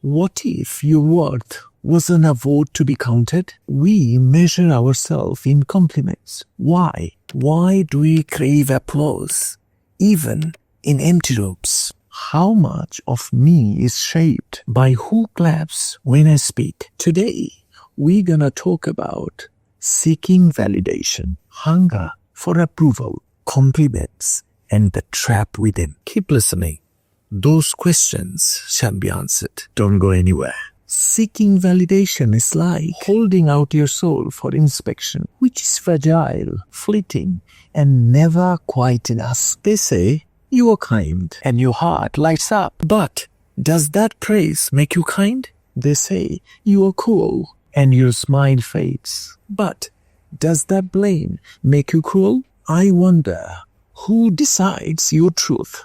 What if your worth wasn't a vote to be counted? We measure ourselves in compliments. Why? Why do we crave applause, even in empty rooms? How much of me is shaped by who claps when I speak? Today, we're gonna talk about seeking validation, hunger for approval, compliments, and the trap within. Keep listening. Those questions shall be answered. Don't go anywhere. Seeking validation is like holding out your soul for inspection, which is fragile, fleeting, and never quite enough. They say you are kind and your heart lights up. But does that praise make you kind? They say you are cool and your smile fades. But does that blame make you cruel? I wonder, who decides your truth?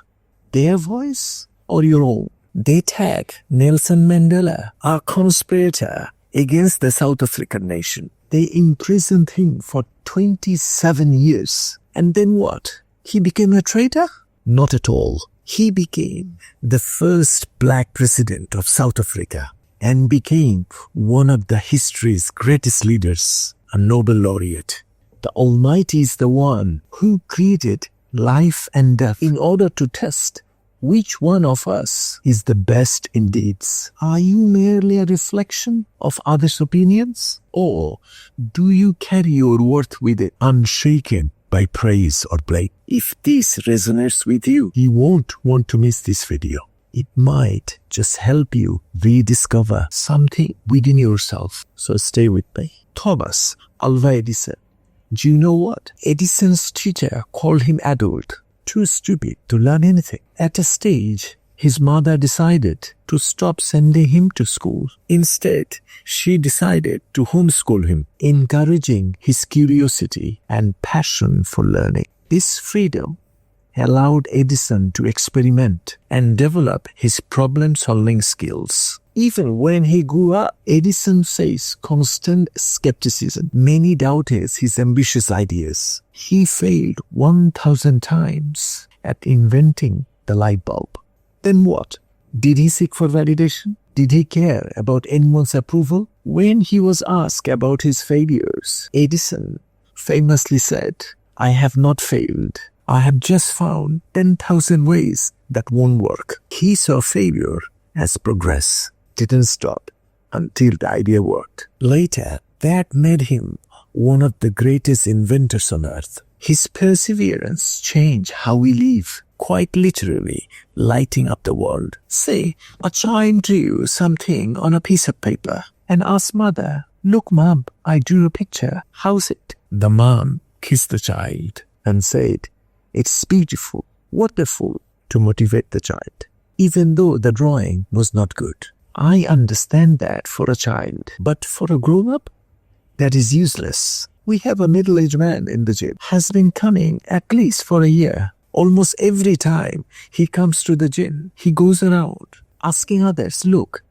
Their voice or your own? They tag Nelson Mandela, a conspirator against the South African nation. They imprisoned him for 27 years. And then what? He became a traitor? Not at all. He became the first black president of South Africa and became one of the history's greatest leaders, a Nobel laureate. The Almighty is the one who created life and death in order to test which one of us is the best in deeds. Are you merely a reflection of others' opinions? Or do you carry your worth with it, unshaken by praise or blame? If this resonates with you, you won't want to miss this video. It might just help you rediscover something within yourself. So stay with me. Thomas Alva Edison. Do you know what? Edison's teacher called him adult, too stupid to learn anything. At a stage, his mother decided to stop sending him to school. Instead, she decided to homeschool him, encouraging his curiosity and passion for learning. This freedom allowed Edison to experiment and develop his problem-solving skills. Even when he grew up, Edison faced constant skepticism. Many doubted his ambitious ideas. He failed 1,000 times at inventing the light bulb. Then what? Did he seek for validation? Did he care about anyone's approval? When he was asked about his failures, Edison famously said, "I have not failed. I have just found 10,000 ways that won't work." He saw failure as progress. Didn't stop until the idea worked. Later, that made him one of the greatest inventors on earth. His perseverance changed how we live, quite literally lighting up the world. Say, a child drew something on a piece of paper and asked mother, "Look, Mom, I drew a picture. How's it?" The mom kissed the child and said, "It's beautiful, wonderful," to motivate the child, even though the drawing was not good. I understand that for a child, but for a grown-up, that is useless. We have a middle-aged man in the gym, has been coming at least for a year. Almost every time he comes to the gym, he goes around asking others, "Look,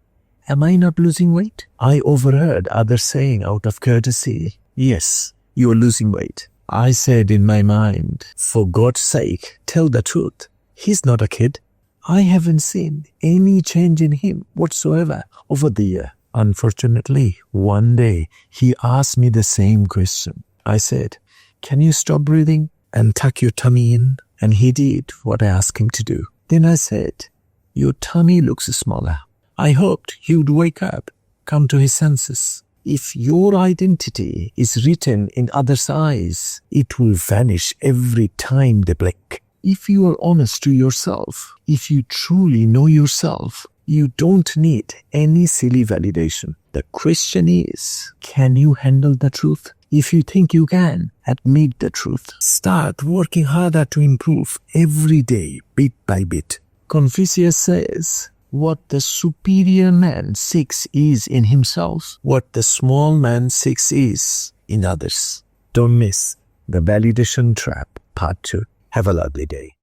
am I not losing weight?" I overheard others saying out of courtesy, "Yes, you are losing weight." I said in my mind, for God's sake, tell the truth. He's not a kid. I haven't seen any change in him whatsoever over the year. Unfortunately, one day he asked me the same question. I said, "Can you stop breathing and tuck your tummy in?" And he did what I asked him to do. Then I said, "Your tummy looks smaller." I hoped he would wake up, come to his senses. If your identity is written in others' eyes, it will vanish every time they blink. If you are honest to yourself, if you truly know yourself, you don't need any silly validation. The question is, can you handle the truth? If you think you can, admit the truth. Start working harder to improve every day, bit by bit. Confucius says, what the superior man seeks is in himself, what the small man seeks is in others. Don't miss the validation trap, part 2. Have a lovely day.